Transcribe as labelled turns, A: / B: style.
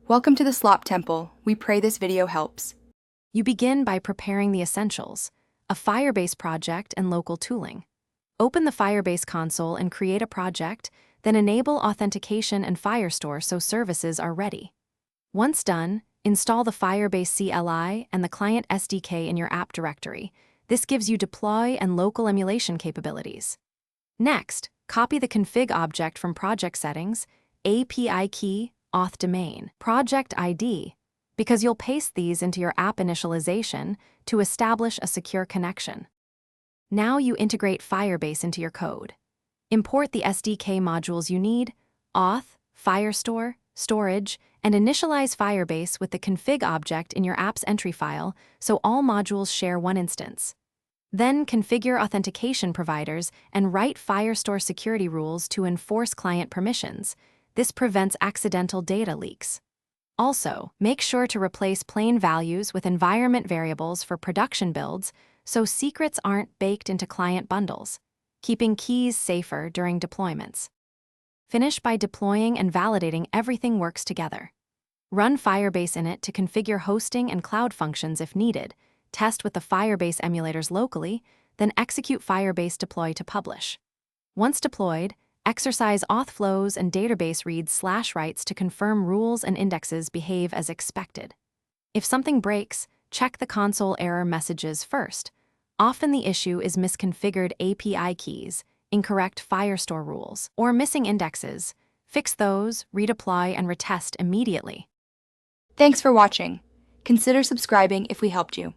A: Welcome to the Slop Temple. We pray this video helps.
B: You begin by preparing the essentials, a Firebase project and local tooling. Open the Firebase console and create a project, then enable authentication and Firestore so services are ready. Once done, install the Firebase CLI and the client SDK in your app directory. This gives you deploy and local emulation capabilities. Next, copy the config object from project settings, API key, auth domain, project ID, because you'll paste these into your app initialization to establish a secure connection. Now you integrate Firebase into your code. Import the SDK modules you need, auth, Firestore, storage, and initialize Firebase with the config object in your app's entry file so all modules share one instance. Then configure authentication providers and write Firestore security rules to enforce client permissions. This prevents accidental data leaks. Also, make sure to replace plain values with environment variables for production builds so secrets aren't baked into client bundles, keeping keys safer during deployments. Finish by deploying and validating everything works together. Run Firebase in it to configure hosting and cloud functions if needed, test with the Firebase emulators locally, then execute Firebase deploy to publish. Once deployed, exercise auth flows and database reads/writes to confirm rules and indexes behave as expected. If something breaks, check the console error messages first. Often the issue is misconfigured API keys, incorrect Firestore rules, or missing indexes. Fix those, redeploy, and retest immediately.
A: Thanks for watching. Consider subscribing if we helped you.